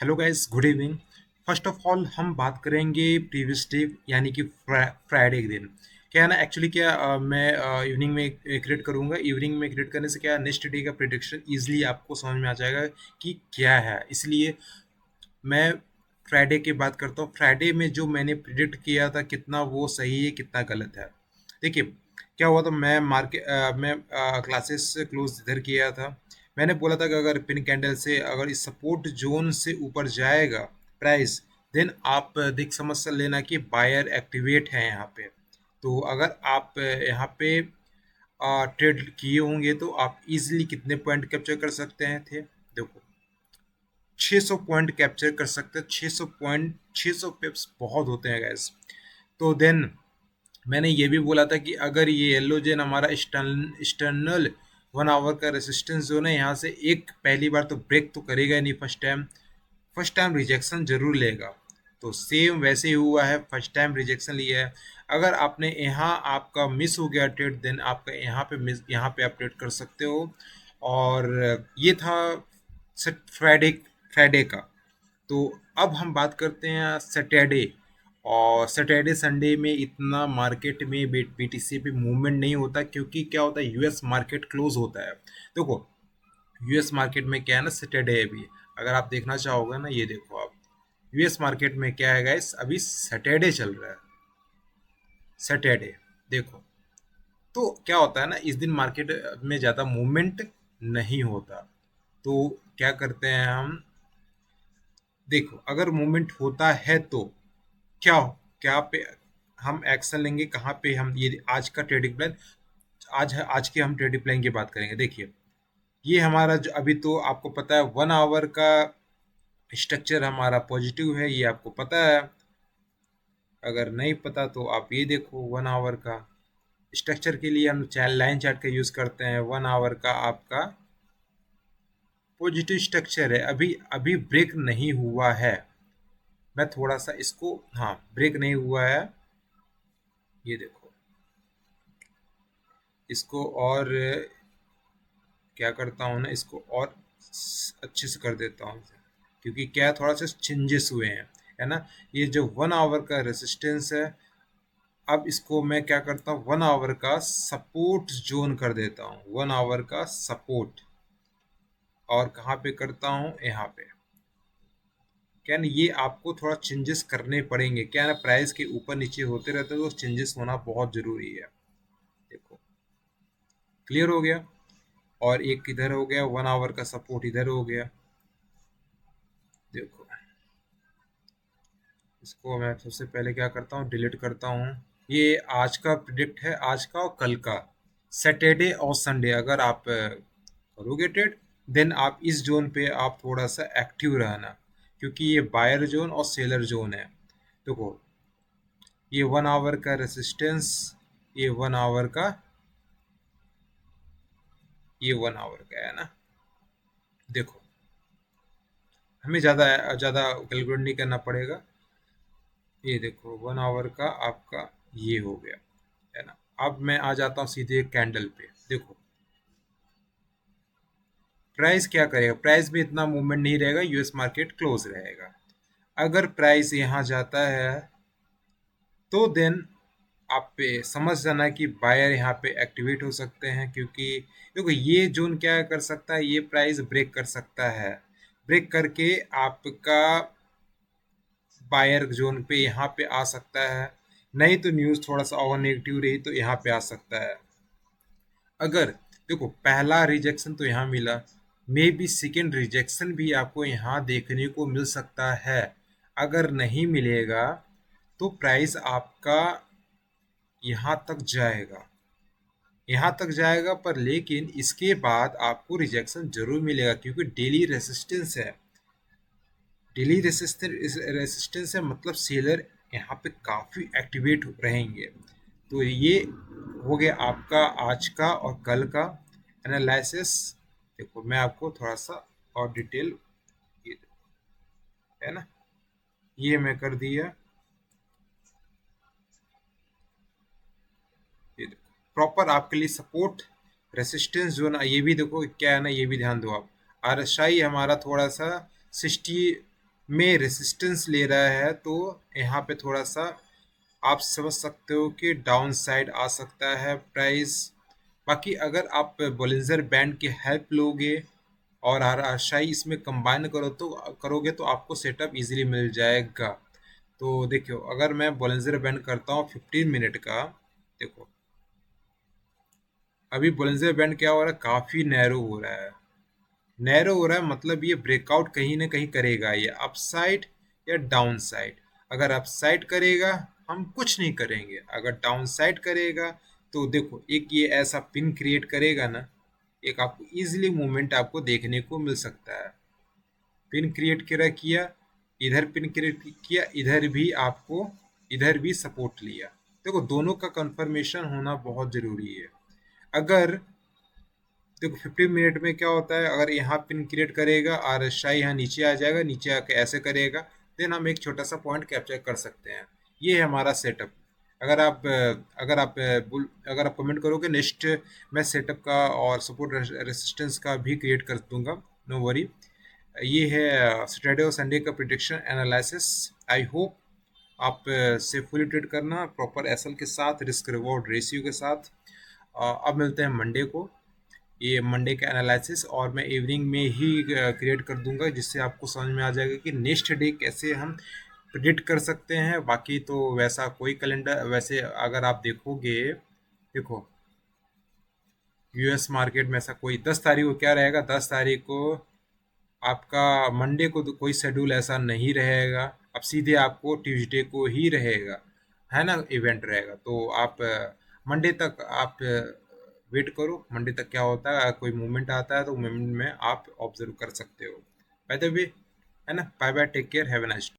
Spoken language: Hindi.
Hello guys, good evening. First of all हम बात करेंगे प्रीवियस डे यानी कि फ्राइडे के दिन। क्या है ना, एक्चुअली क्या मैं इवनिंग में क्रिएट करूंगा। इवनिंग में क्रिएट करने से क्या नेक्स्ट डे का प्रिडिक्शन इजीली आपको समझ में आ जाएगा कि क्या है। इसलिए मैं फ्राइडे की बात करता हूँ। फ्राइडे में जो मैंने प्रिडिक्ट किया था कितना वो सही है कितना गलत है। देखिए क्या हुआ था, मैं क्लासेस क्लोज इधर किया था। मैंने बोला था कि अगर पिन कैंडल से अगर इस सपोर्ट जोन से ऊपर जाएगा प्राइस, देन आप देख समझ से लेना कि बायर एक्टिवेट है यहाँ पे। तो अगर आप यहाँ पे ट्रेड किए होंगे तो आप इजीली कितने पॉइंट कैप्चर कर सकते हैं थे, देखो 600 पॉइंट कैप्चर कर सकते हैं। 600 पॉइंट, 600 पिप्स बहुत होते हैं गैस। तो देन मैंने ये भी बोला था कि अगर ये येलो जेन हमारा एक्सटर्नल 1 आवर का रेसिस्टेंस जो है यहाँ से एक पहली बार तो ब्रेक तो करेगा ही नहीं। फर्स्ट टाइम रिजेक्शन जरूर लेगा। तो सेम वैसे ही हुआ है, फर्स्ट टाइम रिजेक्शन लिया है। अगर आपने यहाँ आपका मिस हो गया ट्रेड, देन आपका यहाँ पे मिस, यहाँ पे आप ट्रेड कर सकते हो। और ये था फ्राइडे फ्राइडे का। तो अब हम बात करते हैं सैटरडे। और सैटरडे संडे में इतना मार्केट में बीटीसी पे मूवमेंट नहीं होता, क्योंकि क्या होता है यूएस मार्केट क्लोज होता है। देखो यूएस मार्केट में क्या है ना, सैटरडे अभी अगर आप देखना चाहोगे ना, ये देखो आप यूएस मार्केट में क्या है गाइस, अभी सैटरडे चल रहा है। सैटरडे देखो, तो क्या होता है ना, इस दिन मार्केट में ज़्यादा मूवमेंट नहीं होता। तो क्या करते हैं हम, देखो अगर मूवमेंट होता है तो क्या क्या पे हम एक्शन लेंगे, कहाँ पे हम ये आज का ट्रेडिंग प्लान, आज के हम ट्रेडिंग प्लान की बात करेंगे। देखिए ये हमारा जो अभी तो आपको पता है 1 आवर का स्ट्रक्चर हमारा पॉजिटिव है, ये आपको पता है। अगर नहीं पता तो आप ये देखो 1 आवर का स्ट्रक्चर के लिए हम लाइन चार्ट का यूज करते हैं। 1 आवर का आपका पॉजिटिव स्ट्रक्चर है, अभी अभी ब्रेक नहीं हुआ है। मैं थोड़ा सा इसको, हाँ ब्रेक नहीं हुआ है, ये देखो इसको और क्या करता हूँ ना, इसको और अच्छे से कर देता हूँ, क्योंकि क्या थोड़ा सा चेंजेस हुए हैं, है ना। ये जो 1 आवर का रेसिस्टेंस है, अब इसको मैं क्या करता हूँ 1 आवर का सपोर्ट जोन कर देता हूँ। 1 आवर का सपोर्ट, और कहाँ पे करता हूँ, यहाँ पे। क्या ना, ये आपको थोड़ा चेंजेस करने पड़ेंगे। क्या ना, प्राइस के ऊपर नीचे होते रहते हैं तो चेंजेस होना बहुत जरूरी है। देखो क्लियर हो गया। और एक इधर हो गया, 1 आवर का सपोर्ट इधर हो गया। देखो इसको मैं सबसे पहले क्या करता हूँ, डिलीट करता हूँ। ये आज का प्रिडिक्ट है, आज का और कल का, सैटरडे और संडे। अगर आप करोगे ट्रेड, देन आप इस जोन पे आप थोड़ा सा एक्टिव रहना, क्योंकि ये बायर जोन और सेलर जोन है। देखो ये 1 आवर का रेसिस्टेंस, ये 1 आवर का, ये 1 आवर का है ना। देखो हमें ज़्यादा ज़्यादा कैलकुलेट नहीं करना पड़ेगा। ये देखो 1 आवर का आपका ये हो गया, है ना। अब मैं आ जाता हूँ सीधे कैंडल पे। देखो प्राइस क्या करेगा, प्राइस में इतना मूवमेंट नहीं रहेगा, यूएस मार्केट क्लोज रहेगा। अगर प्राइस यहाँ जाता है तो देन आप पे समझ जाना कि बायर यहाँ पे एक्टिवेट हो सकते हैं, क्योंकि देखो ये जोन क्या कर सकता है, ये प्राइस ब्रेक कर सकता है। ब्रेक करके आपका बायर जोन पे यहाँ पे आ सकता है। नहीं तो न्यूज़ थोड़ा सा और नेगेटिव रही तो यहाँ पे आ सकता है। अगर देखो पहला रिजेक्शन तो यहाँ मिला, मे बी सेकेंड रिजेक्शन भी आपको यहाँ देखने को मिल सकता है। अगर नहीं मिलेगा तो प्राइस आपका यहाँ तक जाएगा, यहाँ तक जाएगा, पर लेकिन इसके बाद आपको रिजेक्शन जरूर मिलेगा, क्योंकि डेली रेसिस्टेंस है। डेली रेसिस्टेंस है मतलब सेलर यहाँ पे काफ़ी एक्टिवेट रहेंगे। तो ये हो गया आपका आज का और कल का एनालिसिस। देखो मैं आपको थोड़ा सा और डिटेल, ये है ना, ये मैं कर दिया। ये देखो प्रॉपर आपके लिए सपोर्ट रेसिस्टेंस जो ना, ये भी देखो क्या है ना, ये भी ध्यान दो आप। आरएसआई हमारा थोड़ा सा 60 में रेसिस्टेंस ले रहा है, तो यहाँ पे थोड़ा सा आप समझ सकते हो कि डाउन साइड आ सकता है प्राइस। बाकी अगर आप बोलिंजर बैंड की हेल्प लोगे और आर आशाई इसमें कंबाइन करोगे तो आपको सेटअप इजीली मिल जाएगा। तो देखियो, अगर मैं बोलिंजर बैंड करता हूँ 15 मिनट का, देखो अभी बोलिंजर बैंड क्या हो रहा है, काफी नैरो हो रहा है। नैरो हो रहा है मतलब ये ब्रेकआउट कहीं ना कहीं करेगा, ये अपसाइड या डाउन साइड। अगर अपसाइड करेगा हम कुछ नहीं करेंगे, अगर डाउन साइड करेगा तो देखो एक ये ऐसा पिन क्रिएट करेगा ना, एक आपको इजीली मूवमेंट आपको देखने को मिल सकता है। पिन क्रिएट किया, इधर पिन क्रिएट किया, इधर भी आपको, इधर भी सपोर्ट लिया। देखो दोनों का कंफर्मेशन होना बहुत जरूरी है। अगर देखो 15 मिनट में क्या होता है, अगर यहाँ पिन क्रिएट करेगा और शाही यहाँ नीचे आ जाएगा, नीचे आके ऐसे करेगा, देन हम एक छोटा सा पॉइंट कैप्चर कर सकते हैं। ये है हमारा सेटअप। अगर आप कमेंट करोगे नेक्स्ट, मैं सेटअप का और सपोर्ट रेसिस्टेंस का भी क्रिएट कर दूंगा, नो वरी। ये है सैटरडे और संडे का प्रिडिक्शन एनालिसिस। आई होप आप से फुली ट्रेड करना प्रॉपर एसएल के साथ, रिस्क रिवॉर्ड रेशियो के साथ। अब मिलते हैं मंडे को, ये मंडे का एनालिसिस, और मैं इवनिंग में ही क्रिएट कर दूंगा, जिससे आपको समझ में आ जाएगा कि नेक्स्ट डे कैसे हम प्रिडिक्ट कर सकते हैं। बाकी तो वैसा कोई कैलेंडर, वैसे अगर आप देखोगे, देखो यूएस मार्केट में ऐसा कोई 10 तारीख को क्या रहेगा, 10 तारीख को आपका मंडे को तो कोई शेड्यूल ऐसा नहीं रहेगा। अब सीधे आपको ट्यूसडे को ही रहेगा, है ना, इवेंट रहेगा। तो आप मंडे तक आप वेट करो, मंडे तक क्या होता है, अगर कोई मूवमेंट आता है तो मूवमेंट में आप ऑब्जर्व कर सकते हो। बाय द वे, है ना, bye bye, take care, have a nice.